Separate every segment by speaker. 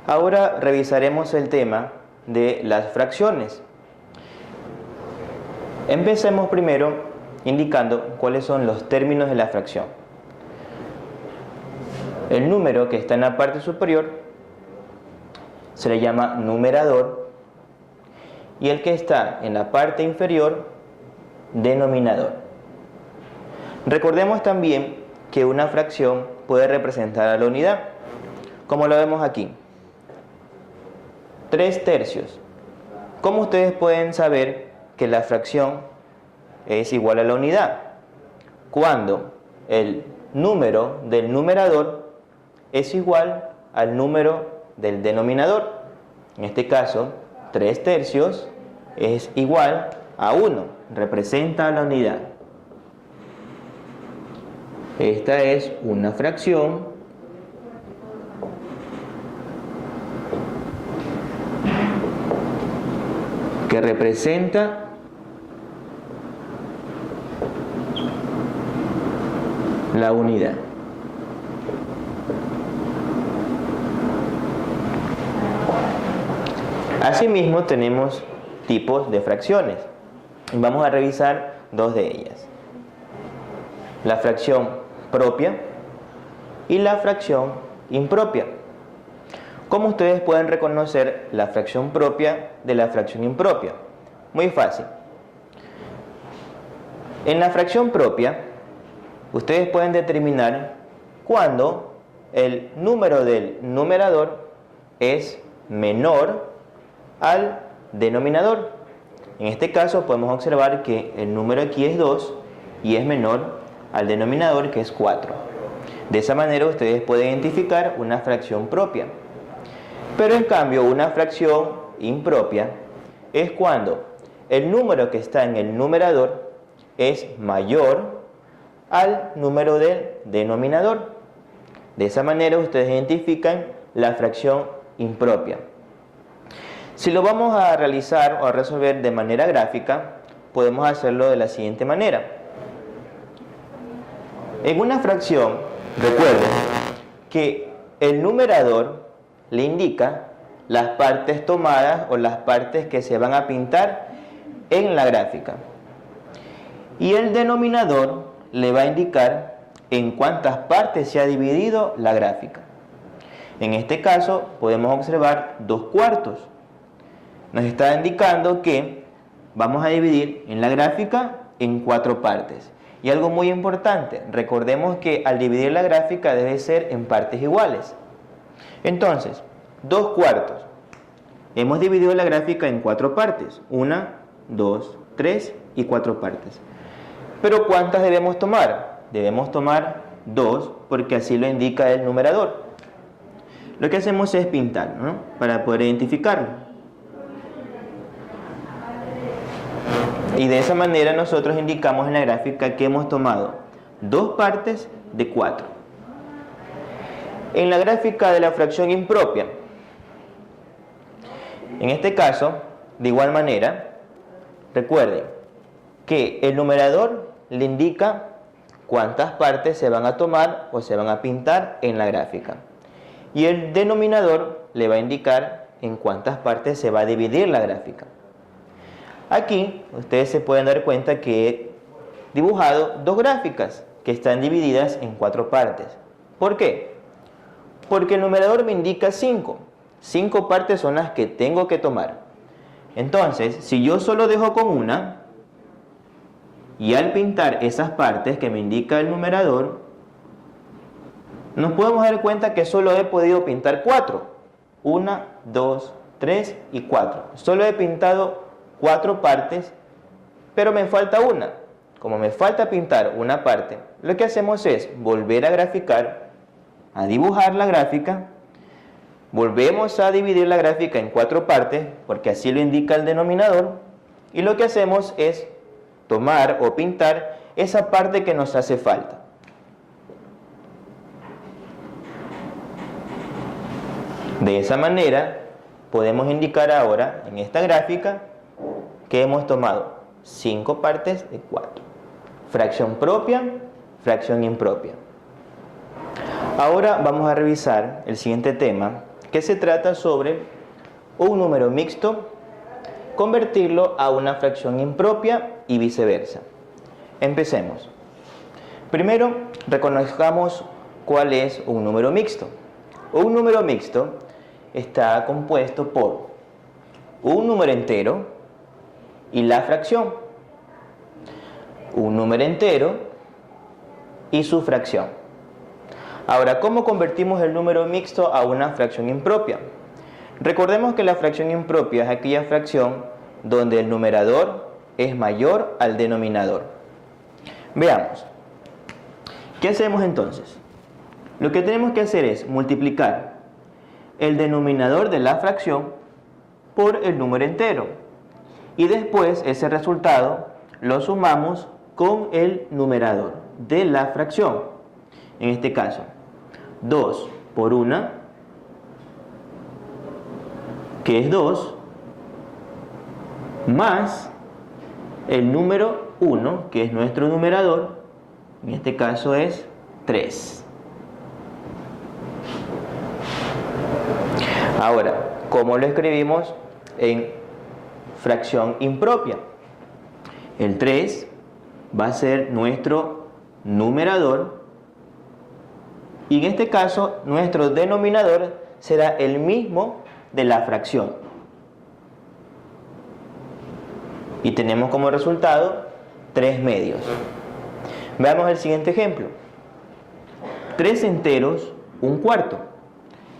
Speaker 1: Ahora revisaremos el tema de las fracciones. Empecemos primero indicando cuáles son los términos de la fracción. El número que está en la parte superior se le llama numerador y el que está en la parte inferior, denominador. Recordemos también que una fracción puede representar a la unidad, como lo vemos aquí. 3/3. ¿Cómo ustedes pueden saber que la fracción es igual a la unidad? Cuando el número del numerador es igual al número del denominador. En este caso, 3/3 es igual a 1, representa a la unidad. Esta es una fracción que representa la unidad. Asimismo, tenemos tipos de fracciones. Vamos a revisar dos de ellas: la fracción propia y la fracción impropia. ¿Cómo ustedes pueden reconocer la fracción propia de la fracción impropia? Muy fácil. En la fracción propia, ustedes pueden determinar cuando el número del numerador es menor al denominador. En este caso podemos observar que el número aquí es 2 y es menor al denominador, que es 4. De esa manera ustedes pueden identificar una fracción propia. Pero en cambio, una fracción impropia es cuando el número que está en el numerador es mayor al número del denominador. De esa manera ustedes identifican la fracción impropia. Si lo vamos a realizar o a resolver de manera gráfica, podemos hacerlo de la siguiente manera. En una fracción, recuerden que el numerador le indica las partes tomadas o las partes que se van a pintar en la gráfica. Y el denominador le va a indicar en cuántas partes se ha dividido la gráfica. En este caso podemos observar 2/4. Nos está indicando que vamos a dividir en la gráfica en 4 partes. Y algo muy importante, recordemos que al dividir la gráfica debe ser en partes iguales. Entonces, 2/4. Hemos dividido la gráfica en 4 partes. 1, 2, 3 y 4 partes. Pero ¿cuántas debemos tomar? Debemos tomar 2 porque así lo indica el numerador. Lo que hacemos es pintar, ¿no?, para poder identificarlo. Y de esa manera nosotros indicamos en la gráfica que hemos tomado 2 partes de 4. En la gráfica de la fracción impropia, en este caso, de igual manera, recuerden que el numerador le indica cuántas partes se van a tomar o se van a pintar en la gráfica. Y el denominador le va a indicar en cuántas partes se va a dividir la gráfica. Aquí ustedes se pueden dar cuenta que he dibujado 2 gráficas que están divididas en 4 partes. ¿Por qué? Porque el numerador me indica 5. 5 partes son las que tengo que tomar. Entonces, si yo solo dejo con una, y al pintar esas partes que me indica el numerador, nos podemos dar cuenta que solo he podido pintar 4. 1, 2, 3 y 4. Solo he pintado 4 partes, pero me falta una. Como me falta pintar una parte, lo que hacemos es volver a graficar, a dibujar la gráfica. Volvemos a dividir la gráfica en 4 partes, porque así lo indica el denominador. Y lo que hacemos es tomar o pintar esa parte que nos hace falta. De esa manera podemos indicar ahora en esta gráfica que hemos tomado 5 partes de 4. Fracción propia, fracción impropia. Ahora vamos a revisar el siguiente tema, que se trata sobre un número mixto, convertirlo a una fracción impropia y viceversa. Empecemos. Primero, reconozcamos cuál es un número mixto. Un número mixto está compuesto por un número entero y la fracción. Un número entero y su fracción. Ahora, ¿cómo convertimos el número mixto a una fracción impropia? Recordemos que la fracción impropia es aquella fracción donde el numerador es mayor al denominador. Veamos. ¿Qué hacemos entonces? Lo que tenemos que hacer es multiplicar el denominador de la fracción por el número entero. Y después ese resultado lo sumamos con el numerador de la fracción. En este caso, 2 por 1, que es 2, más el número 1, que es nuestro numerador, en este caso es 3. Ahora, ¿cómo lo escribimos en fracción impropia? El 3 va a ser nuestro numerador y en este caso nuestro denominador será el mismo de la fracción. Y tenemos como resultado 3 medios. Veamos el siguiente ejemplo. 3 enteros, 1/4.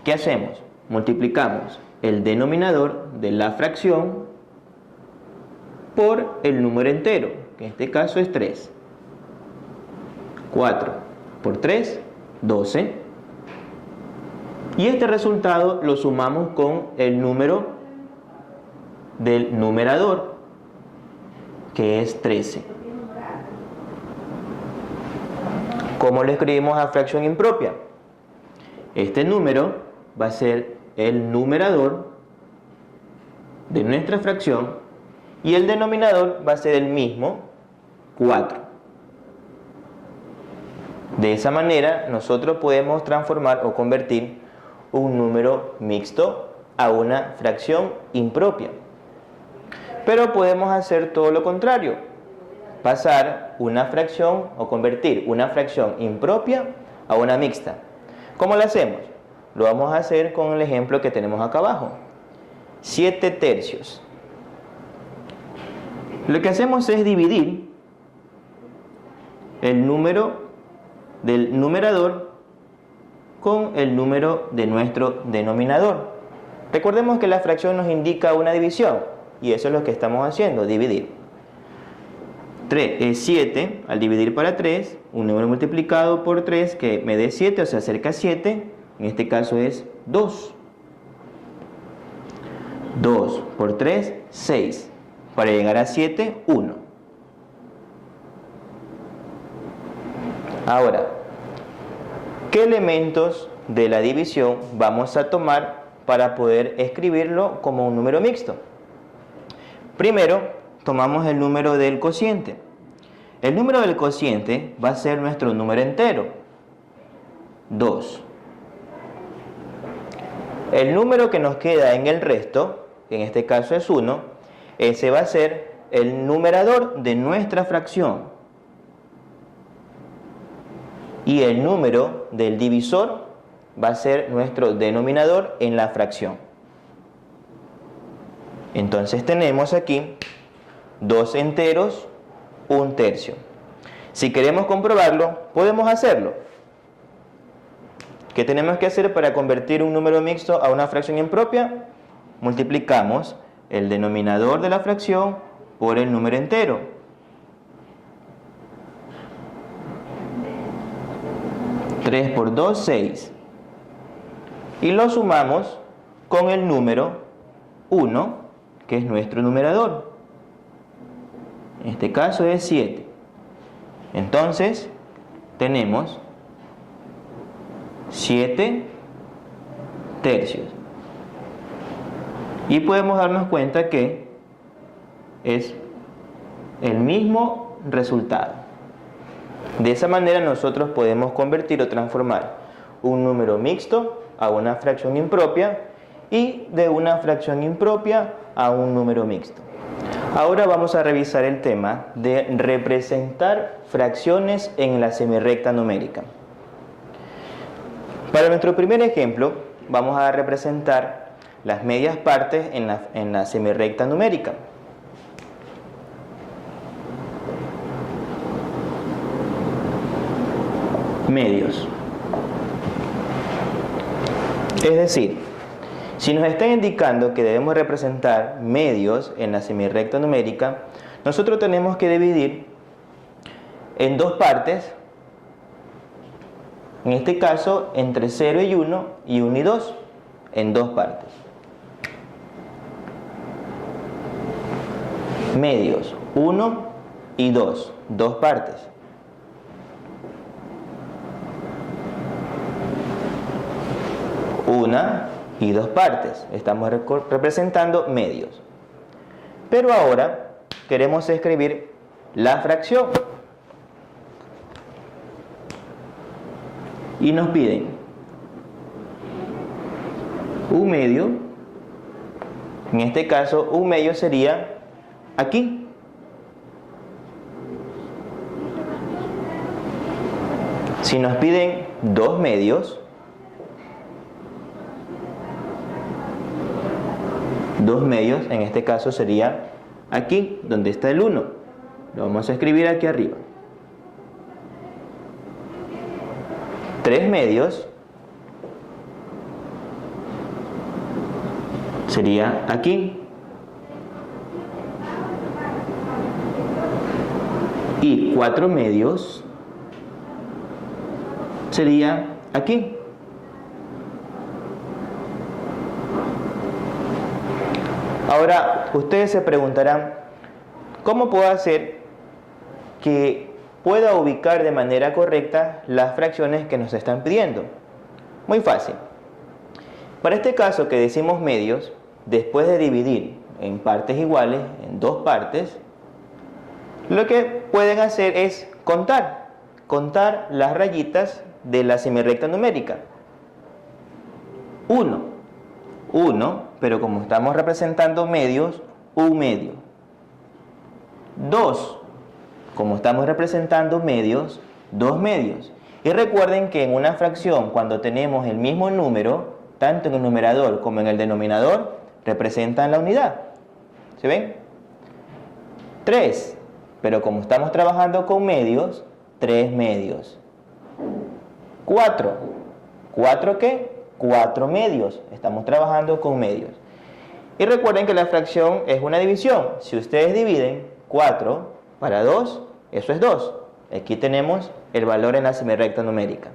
Speaker 1: ¿Qué hacemos? Multiplicamos el denominador de la fracción por el número entero, que en este caso es 3. 4 por 3, 12. Y este resultado lo sumamos con el número del numerador, que es 13. ¿Cómo lo escribimos a fracción impropia? Este número va a ser el numerador de nuestra fracción y el denominador va a ser el mismo, 4. De esa manera nosotros podemos transformar o convertir un número mixto a una fracción impropia. Pero podemos hacer todo lo contrario, pasar una fracción o convertir una fracción impropia a una mixta. ¿Cómo lo hacemos? Lo vamos a hacer con el ejemplo que tenemos acá abajo. 7 tercios. Lo que hacemos es dividir el número del numerador con el número de nuestro denominador. Recordemos que la fracción nos indica una división y eso es lo que estamos haciendo, dividir. 7 al dividir para 3, un número multiplicado por 3 que me dé 7, o sea, acerca a 7, en este caso es 2. 2 por 3, 6. Para llegar a 7, 1. Ahora, ¿qué elementos de la división vamos a tomar para poder escribirlo como un número mixto? Primero, tomamos el número del cociente. El número del cociente va a ser nuestro número entero, 2. El número que nos queda en el resto, que en este caso es 1, ese va a ser el numerador de nuestra fracción. Y el número del divisor va a ser nuestro denominador en la fracción. Entonces tenemos aquí 2 enteros, 1 tercio. Si queremos comprobarlo, podemos hacerlo. ¿Qué tenemos que hacer para convertir un número mixto a una fracción impropia? Multiplicamos el denominador de la fracción por el número entero. Tres por 2, 6. Y lo sumamos con el número 1, que es nuestro numerador. En este caso es 7. Entonces, tenemos 7 tercios. Y podemos darnos cuenta que es el mismo resultado. De esa manera nosotros podemos convertir o transformar un número mixto a una fracción impropia y de una fracción impropia a un número mixto. Ahora vamos a revisar el tema de representar fracciones en la semirrecta numérica. Para nuestro primer ejemplo, vamos a representar las medias partes en la semirrecta numérica. Medios. Es decir, si nos está indicando que debemos representar medios en la semirrecta numérica, nosotros tenemos que dividir en dos partes, en este caso entre 0 y 1 y 1 y 2, en dos partes. Medios 1 y 2, dos partes. Una y dos partes. Estamos representando medios. Pero ahora queremos escribir la fracción. Y nos piden un medio. En este caso, un medio sería aquí. Si nos piden dos medios, en este caso sería aquí, donde está el 1. Lo vamos a escribir aquí arriba. 3 medios sería aquí. Y 4 medios sería aquí. Ahora, ustedes se preguntarán, ¿cómo puedo hacer que pueda ubicar de manera correcta las fracciones que nos están pidiendo? Muy fácil. Para este caso que decimos medios, después de dividir en partes iguales, en dos partes, lo que pueden hacer es contar las rayitas de la semirrecta numérica. 1, pero como estamos representando medios, un medio. 2, como estamos representando medios, dos medios. Y recuerden que en una fracción, cuando tenemos el mismo número, tanto en el numerador como en el denominador, representan la unidad. ¿Se ven? 3, pero como estamos trabajando con medios, 3 medios. 4, ¿4 qué? 4 medios. Estamos trabajando con medios. Y recuerden que la fracción es una división. Si ustedes dividen 4 para 2, eso es 2. Aquí tenemos el valor en la semirrecta numérica.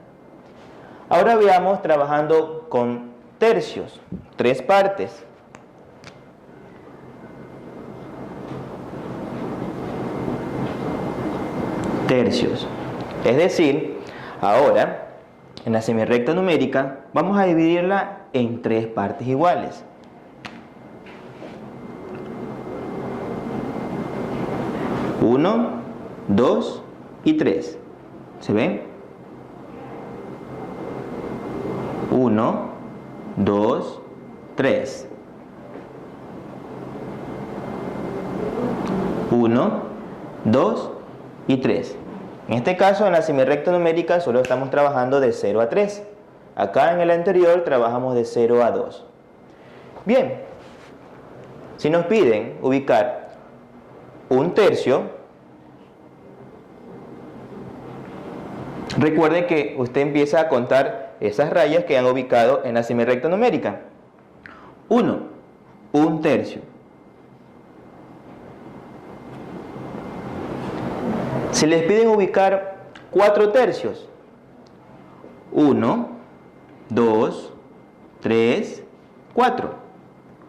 Speaker 1: Ahora veamos trabajando con tercios, 3 partes. Tercios. Es decir, ahora en la semirrecta numérica vamos a dividirla en 3 partes iguales. Uno, 2 y 3. ¿Se ven? 1, 2, 3. 1, 2 y 3. En este caso, en la semirrecta numérica solo estamos trabajando de 0 a 3. Acá en el anterior trabajamos de 0 a 2. Bien, si nos piden ubicar un tercio, recuerde que usted empieza a contar esas rayas que han ubicado en la semirrecta numérica. 1, un tercio. Si les piden ubicar 4 tercios, 1, 2, 3, 4.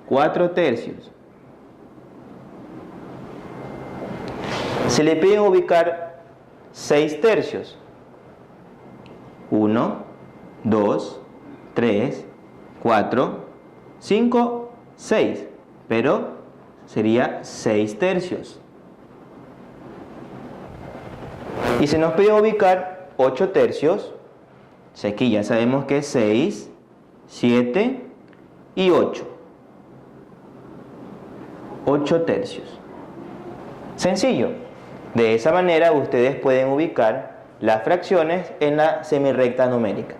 Speaker 1: 4 tercios. Si le piden ubicar 6 tercios, 1, 2, 3, 4, 5, 6, pero sería 6 tercios. Y si nos piden ubicar 8 tercios, aquí ya sabemos que 6 7 y 8. 8 tercios. Sencillo. De esa manera ustedes pueden ubicar las fracciones en la semirrecta numérica.